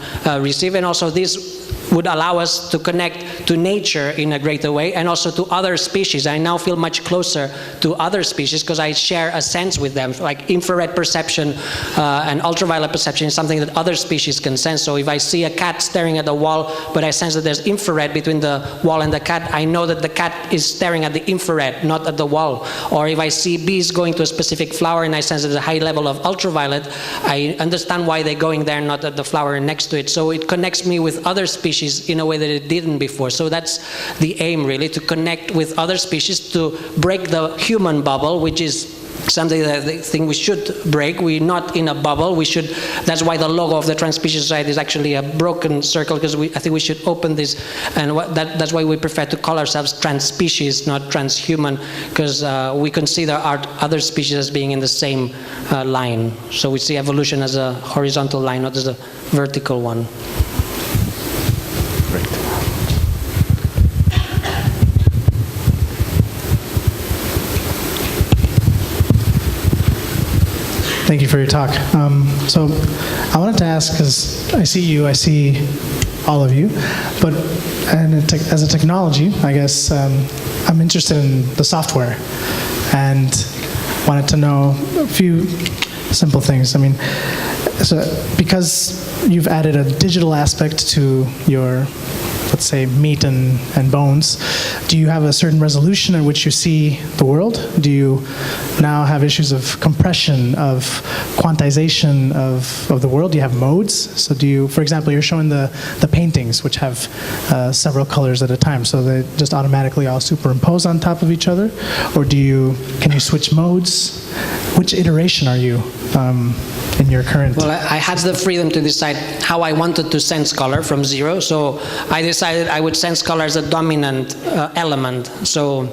receive, and also this would allow us to connect to nature in a greater way, and also to other species. I now feel much closer to other species because I share a sense with them. Like infrared perception and ultraviolet perception is something that other species can sense. So if I see a cat staring at the wall, but I sense that there's infrared between the wall and the cat, I know that the cat is staring at the infrared, not at the wall. Or if I see bees going to a specific flower and I sense that there's a high level of ultraviolet, I understand why they're going there, not at the flower next to it. So it connects me with other species in a way that it didn't before. So that's the aim, really, to connect with other species, to break the human bubble, which is something that I think we should break. We're not in a bubble. We should. That's why the logo of the Trans-Species Society is actually a broken circle, because I think we should open this, and that's why we prefer to call ourselves trans-species, not transhuman, because we consider our other species as being in the same line. So we see evolution as a horizontal line, not as a vertical one. Thank you for your talk. So I wanted to ask, because I see you, I see all of you, but as a technology, I guess I'm interested in the software and wanted to know a few simple things. I mean, so because you've added a digital aspect to your, let's say, meat and bones, do you have a certain resolution at which you see the world? Do you now have issues of compression, of quantization of the world? Do you have modes? So do you, for example, you're showing the paintings, which have several colors at a time, so they just automatically all superimpose on top of each other? Or can you switch modes? Which iteration are you in your current? Well, I had the freedom to decide how I wanted to sense color from zero. So I decided I would sense color as a dominant element. So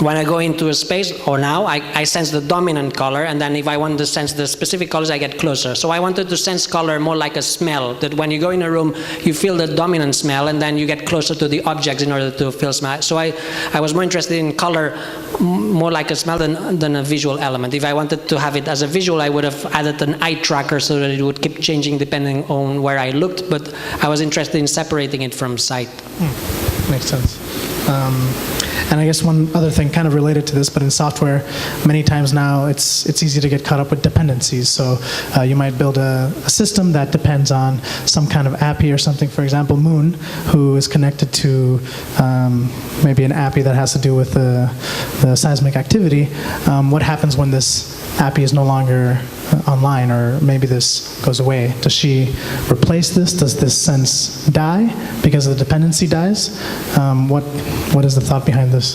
when I go into a space, or now, I sense the dominant color, and then if I want to sense the specific colors, I get closer. So I wanted to sense color more like a smell, that when you go in a room, you feel the dominant smell, and then you get closer to the objects in order to feel smell. So I was more interested in color more like a smell than a visual element. If I wanted to have it as a visual, I would have added an eye tracker so that it would keep changing depending on where I looked, but I was interested in separating it from sight. Makes sense. And I guess one other thing kind of related to this, but in software, many times now it's easy to get caught up with dependencies. So you might build a system that depends on some kind of API or something. For example, Moon, who is connected to maybe an API that has to do with the seismic activity. What happens when this API is no longer online, or maybe this goes away? Does she replace this? Does this sense die because the dependency dies? What is the thought behind this?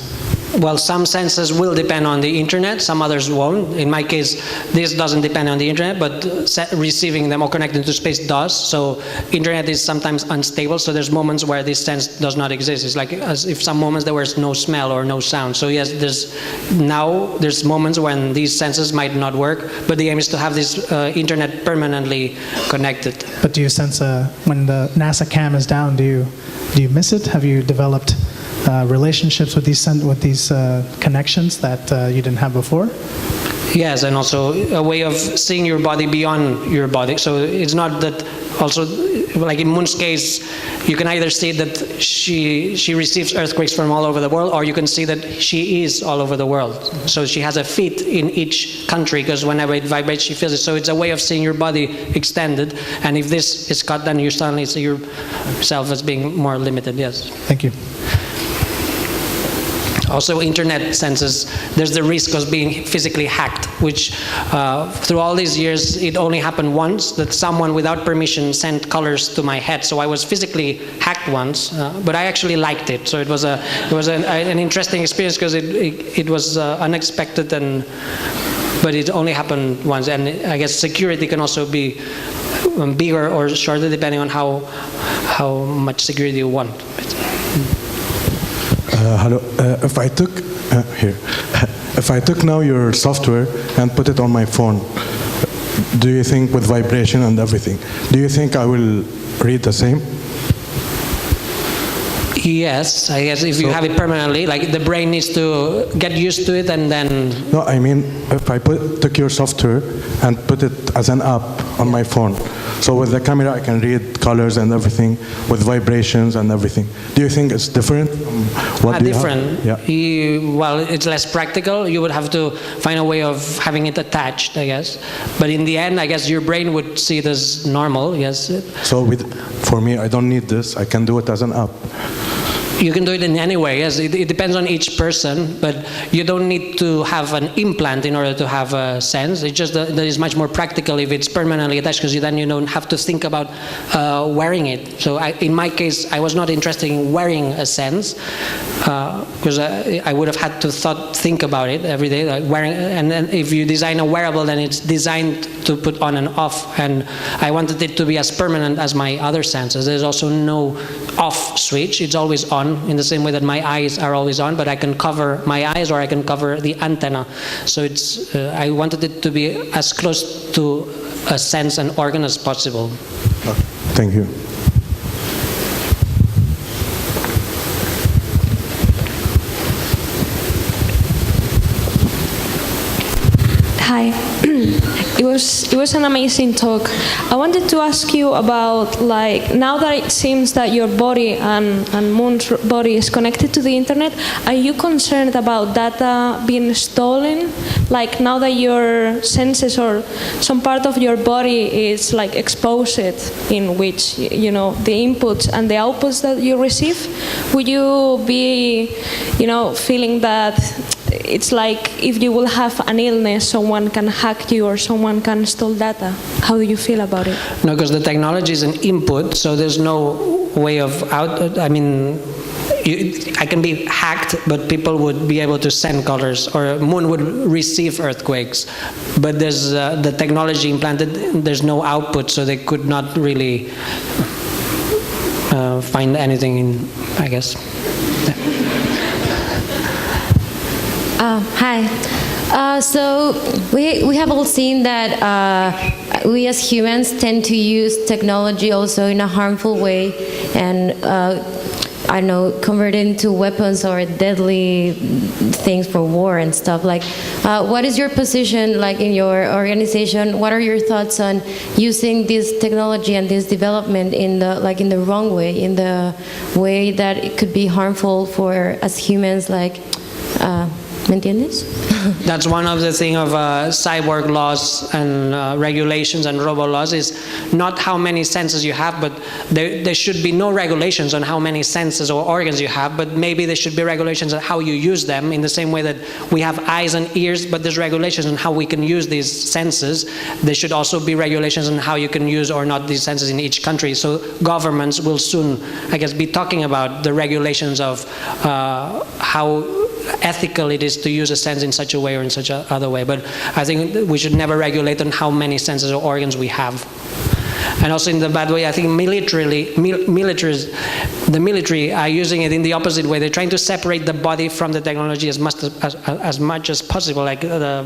Well, some senses will depend on the internet, some others won't. In my case, this doesn't depend on the internet, but receiving them or connecting to space does. So internet is sometimes unstable, so there's moments where this sense does not exist. It's like as if some moments there was no smell or no sound. So yes, there's moments when these senses might not work, but the aim is to have this internet permanently connected. But do you sense when the NASA cam is down, do you miss it? Have you developed relationships with these connections that you didn't have before? Yes, and also a way of seeing your body beyond your body. So it's not that also, like in Moon's case, you can either see that she receives earthquakes from all over the world, or you can see that she is all over the world. So she has a feet in each country, because whenever it vibrates, she feels it. So it's a way of seeing your body extended. And if this is cut, then you suddenly see yourself as being more limited, yes. Thank you. Also, internet senses, there's the risk of being physically hacked, which through all these years, it only happened once, that someone without permission sent colors to my head. So I was physically hacked once, but I actually liked it. So it was an interesting experience, because it was unexpected, but it only happened once. And I guess security can also be bigger or shorter depending on how much security you want. Hello. If I took now your software and put it on my phone, do you think with vibration and everything, do you think I will read the same? Yes, I guess if you have it permanently, like the brain needs to get used to it, and then... No, I mean, if I took your software and put it as an app on my phone, so with the camera I can read colors and everything, with vibrations and everything. Do you think it's different? Different. Yeah. Well, it's less practical. You would have to find a way of having it attached, I guess. But in the end, I guess your brain would see it as normal, yes. So for me, I don't need this. I can do it as an app. You can do it in any way, yes. It depends on each person, but you don't need to have an implant in order to have a sense. It's just that it's much more practical if it's permanently attached, because then you don't have to think about wearing it. So in my case, I was not interested in wearing a sense, because I would have had to think about it every day, like wearing. And then if you design a wearable, then it's designed to put on and off, and I wanted it to be as permanent as my other senses. There's also no off switch. It's always on, in the same way that my eyes are always on, but I can cover my eyes or I can cover the antenna. So it's I wanted it to be as close to a sense and organ as possible. Thank you. Hi. It was an amazing talk. I wanted to ask you about, like, now that it seems that your body and Moon's body is connected to the internet, are you concerned about data being stolen? Like, now that your senses or some part of your body is like exposed, in which, you know, the inputs and the outputs that you receive, would you be, you know, feeling that it's like if you will have an illness, someone can hack you or someone can steal data? How do you feel about it? No, because the technology is an input, so there's no way of I mean, I can be hacked, but people would be able to send colors, or Moon would receive earthquakes. But there's the technology implanted, there's no output, so they could not really find anything in, I guess. Hi. So we have all seen that we as humans tend to use technology also in a harmful way, and I don't know, convert it into weapons or deadly things for war and stuff. Like, what is your position, like in your organization? What are your thoughts on using this technology and this development in the wrong way, in the way that it could be harmful for us humans? Like, ¿me entiendes? That's one of the things of cyborg laws and regulations and robo laws is not how many senses you have, but there should be no regulations on how many senses or organs you have, but maybe there should be regulations on how you use them, in the same way that we have eyes and ears, but there's regulations on how we can use these senses. There should also be regulations on how you can use or not these senses in each country. So governments will soon, I guess, be talking about the regulations of how ethical it is to use a sense in such a way or in such a other way. But I think we should never regulate on how many senses or organs we have. And also in the bad way, I think the military are using it in the opposite way. They're trying to separate the body from the technology as much as possible. Like the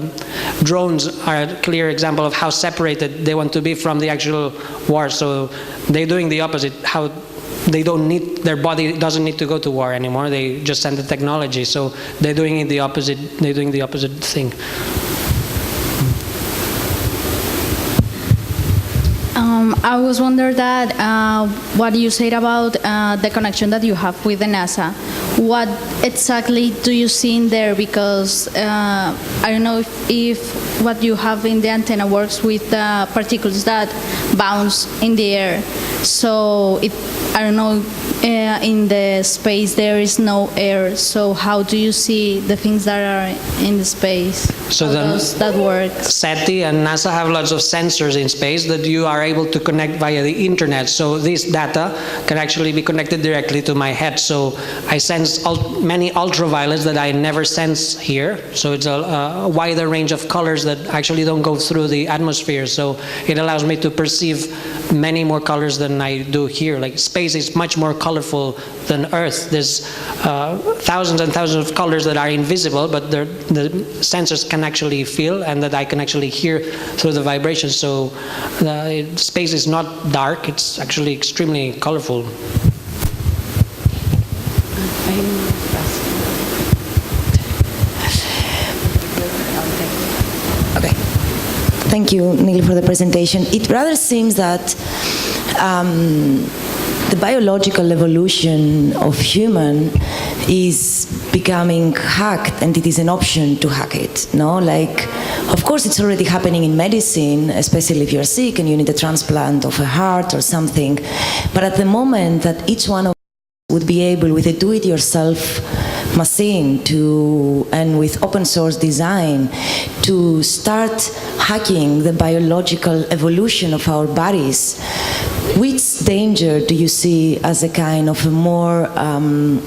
drones are a clear example of how separated they want to be from the actual war. So they're doing the opposite. How they don't need, their body doesn't need to go to war anymore. They just send the technology. So they're doing it the opposite. They're doing the opposite thing. I was wondering that what you said about the connection that you have with the NASA. What exactly do you see in there? Because I don't know if what you have in the antenna works with the particles that bounce in the air. So I don't know, in the space there is no air. So how do you see the things that are in the space? So how does that work? SETI and NASA have lots of sensors in space that you are able to connect via the internet. So this data can actually be connected directly to my head. So I sense many ultraviolets that I never sense here. So it's a wider range of colors that actually don't go through the atmosphere. So it allows me to perceive many more colors than I do here. Like space is much more colorful than Earth. There's thousands and thousands of colors that are invisible, but the sensors can actually feel and that I can actually hear through the vibrations. So space is not dark, it's actually extremely colorful. Okay. Thank you, Neil, for the presentation. It rather seems that the biological evolution of human is becoming hacked, and it is an option to hack it. No, like, of course, it's already happening in medicine, especially if you're sick and you need a transplant of a heart or something. But at the moment that each one of us would be able, with a do-it-yourself machine and with open source design, to start hacking the biological evolution of our bodies, which danger do you see as a kind of a more,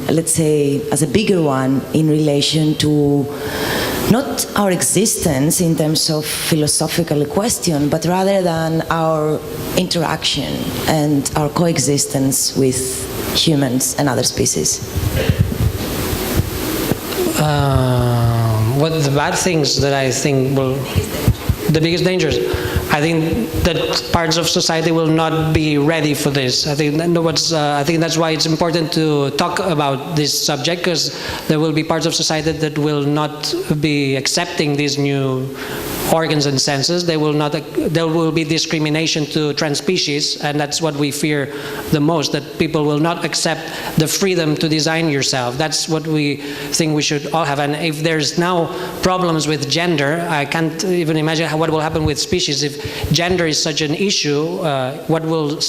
let's say, as a bigger one in relation to not our existence in terms of philosophical question, but rather than our interaction and our coexistence with humans and other species? What the bad things that I think will, the biggest dangers, I think that parts of society will not be ready for this. I think that's why it's important to talk about this subject, because there will be parts of society that will not be accepting these new organs and senses. There will be discrimination to trans species, and that's what we fear the most, that people will not accept the freedom to design yourself. That's what we think we should all have. And if there's now problems with gender, I can't even imagine what will happen with species. If gender is such an issue, what will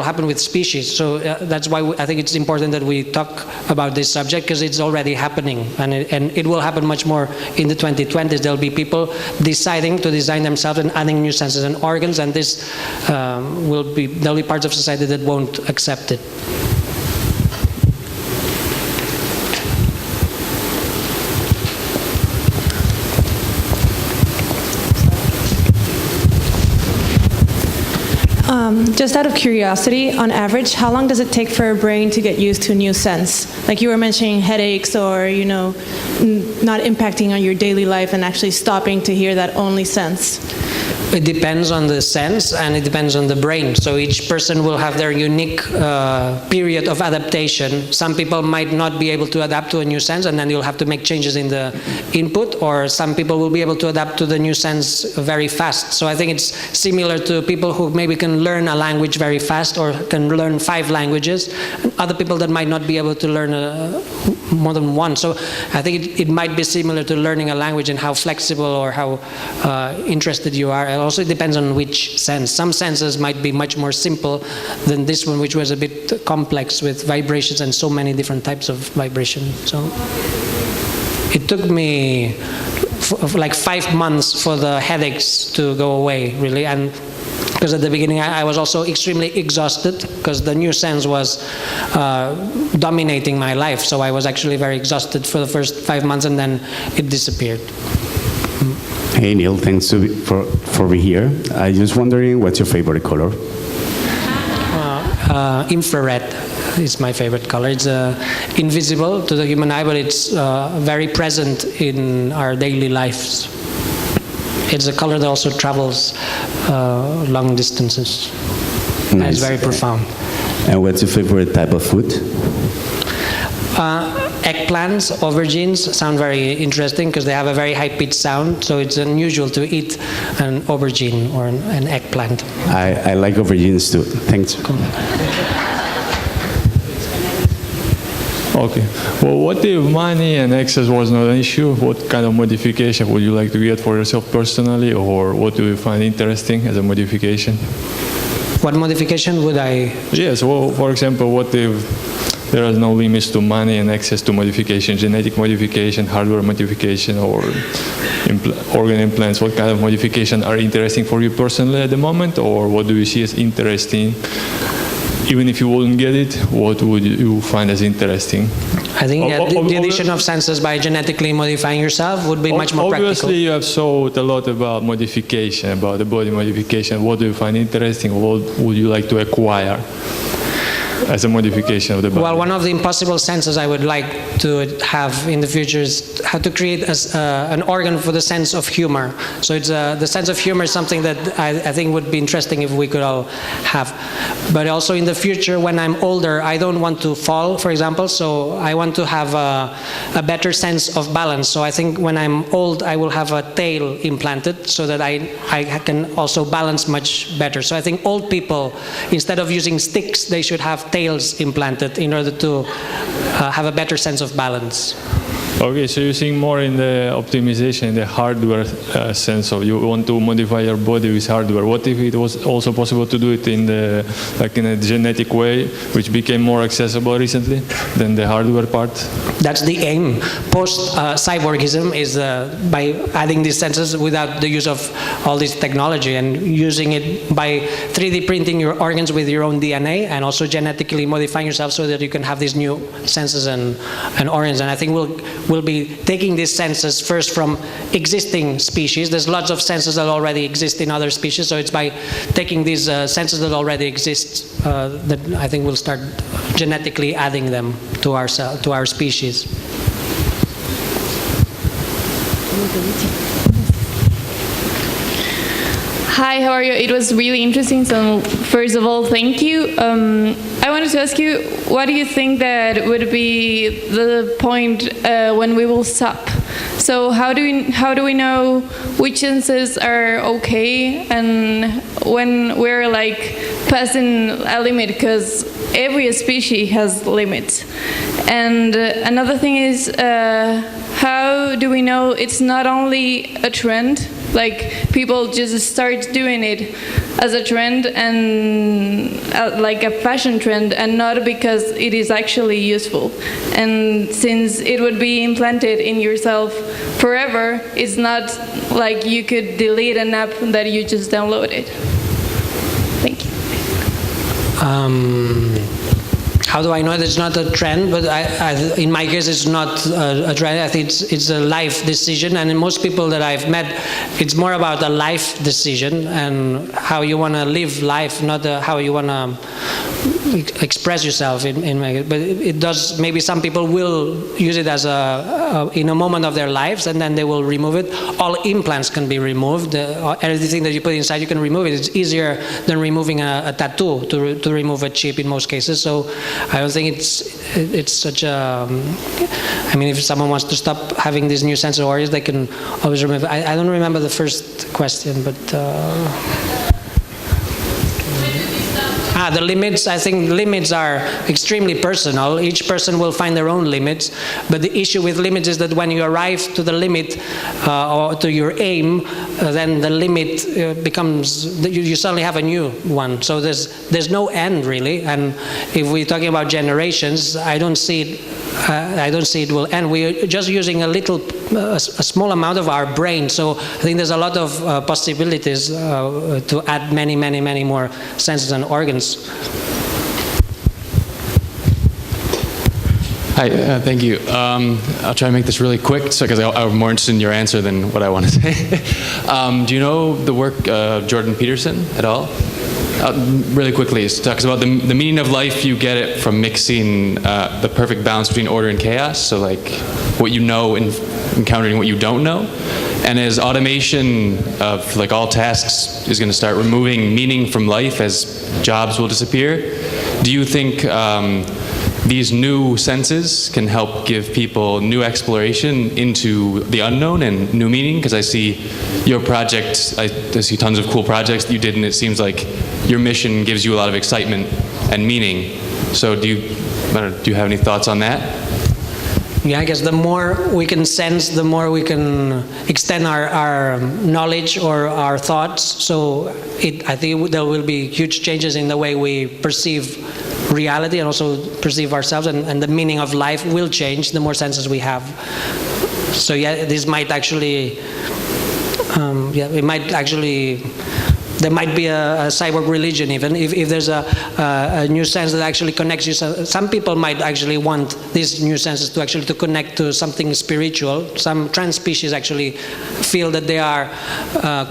happen with species? So that's why I think it's important that we talk about this subject, because it's already happening, and it will happen much more in the 2020s. There'll be people deciding to design themselves and adding new senses and organs, and this there'll be parts of society that won't accept it. Just out of curiosity, on average, how long does it take for a brain to get used to a new sense? Like you were mentioning headaches or, not impacting on your daily life and actually stopping to hear that only sense. It depends on the sense and it depends on the brain. So each person will have their unique period of adaptation. Some people might not be able to adapt to a new sense and then you'll have to make changes in the input, or some people will be able to adapt to the new sense very fast. So I think it's similar to people who maybe can learn a language very fast or can learn 5 languages. Other people that might not be able to learn more than one. So I think it might be similar to learning a language and how flexible or how interested you are. It also depends on which sense. Some senses might be much more simple than this one, which was a bit complex with vibrations and so many different types of vibration. So it took me like 5 months for the headaches to go away, really. And because at the beginning I was also extremely exhausted because the new sense was dominating my life. So I was actually very exhausted for the first 5 months and then it disappeared. Hey Neil, thanks for being here. I was wondering, what's your favorite color? Infrared is my favorite color. It's invisible to the human eye, but it's very present in our daily lives. It's a color that also travels long distances. Nice. It's very profound. And what's your favorite type of food? Eggplants, aubergines sound very interesting because they have a very high-pitched sound, so it's unusual to eat an aubergine or an eggplant. I like aubergines too. Thanks. Cool. Okay. Well, what if money and access was not an issue? What kind of modification would you like to get for yourself personally, or what do you find interesting as a modification? What modification would I? Yes. Well, for example, what if there are no limits to money and access to modification, genetic modification, hardware modification, or organ implants? What kind of modification are interesting for you personally at the moment, or what do you see as interesting? Even if you wouldn't get it, what would you find as interesting? I think the addition of senses by genetically modifying yourself would be much more practical. Obviously, you have thought a lot about modification, about the body modification. What do you find interesting? What would you like to acquire as a modification of the body? Well, one of the impossible senses I would like to have in the future is how to create an organ for the sense of humor. So it's the sense of humor is something that I think would be interesting if we could all have. But also in the future, when I'm older, I don't want to fall, for example, so I want to have a better sense of balance. So I think when I'm old, I will have a tail implanted so that I can also balance much better. So I think old people, instead of using sticks, they should have tails implanted in order to have a better sense of balance. Okay, so you're seeing more in the optimization, the hardware sense of you want to modify your body with hardware. What if it was also possible to do it in a genetic way, which became more accessible recently than the hardware part? That's the aim. Cyborgism is by adding these senses without the use of all this technology and using it by 3D printing your organs with your own DNA and also genetically modifying yourself so that you can have these new senses and organs. And I think we'll be taking these senses first from existing species. There's lots of senses that already exist in other species, so it's by taking these senses that already exist that I think we'll start genetically adding them to our species. Hi, how are you? It was really interesting. So first of all, thank you. I wanted to ask you, what do you think that would be the point when we will stop? So how do we know which senses are okay and when we're like passing a limit? Because every species has limits. And another thing is, how do we know it's not only a trend? Like people just start doing it as a trend and like a fashion trend, and not because it is actually useful. And since it would be implanted in yourself forever, it's not like you could delete an app that you just downloaded. Thank you. How do I know that it's not a trend? But in my case, it's not a trend. I think it's a life decision. And in most people that I've met, it's more about a life decision and how you want to live life, not how you want to express yourself. But it does. Maybe some people will use it as in a moment of their lives, and then they will remove it. All implants can be removed. Everything that you put inside, you can remove it. It's easier than removing a tattoo to remove a chip in most cases. So I don't think it's such a. I mean, if someone wants to stop having these new sensory organs, they can always remove. I don't remember the first question, but. The limits, I think limits are extremely personal. Each person will find their own limits. But the issue with limits is that when you arrive to the limit or to your aim, then the limit becomes, you suddenly have a new one. So there's no end really. And if we're talking about generations, I don't see it will end. We're just using a small amount of our brain. So I think there's a lot of possibilities to add many more senses and organs. Hi, thank you. I'll try to make this really quick because I'm more interested in your answer than what I want to say. Do you know the work of Jordan Peterson at all? Really quickly, it talks about the meaning of life. You get it from mixing the perfect balance between order and chaos. So like what you know and encountering what you don't know. And as automation of like all tasks is going to start removing meaning from life as jobs will disappear, do you think these new senses can help give people new exploration into the unknown and new meaning? Because I see your project, I see tons of cool projects that you did, and it seems like your mission gives you a lot of excitement and meaning. So do you have any thoughts on that? Yeah, I guess the more we can sense, the more we can extend our knowledge or our thoughts. So I think there will be huge changes in the way we perceive reality and also perceive ourselves, and the meaning of life will change the more senses we have. So yeah, this might actually, there might be a cyborg religion even, if there's a new sense that actually connects you. Some people might actually want these new senses to connect to something spiritual. Some trans species actually feel that they are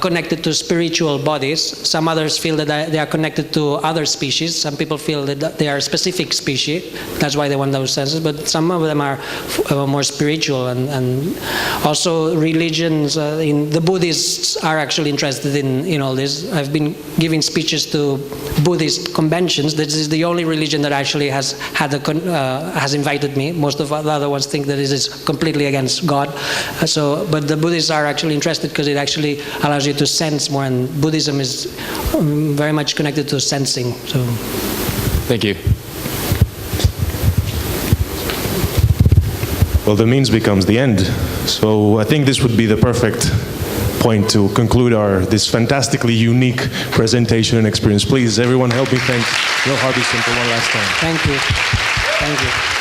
connected to spiritual bodies. Some others feel that they are connected to other species. Some people feel that they are a specific species. That's why they want those senses. But some of them are more spiritual. And also religions, the Buddhists are actually interested in all this. I've been giving speeches to Buddhist conventions. This is the only religion that actually has invited me. Most of the other ones think that this is completely against God. But the Buddhists are actually interested because it actually allows you to sense more, and Buddhism is very much connected to sensing. So, thank you. Well, the means becomes the end. So I think this would be the perfect point to conclude this fantastically unique presentation and experience. Please, everyone help me thank Neil Harbisson for one last time. Thank you. Thank you.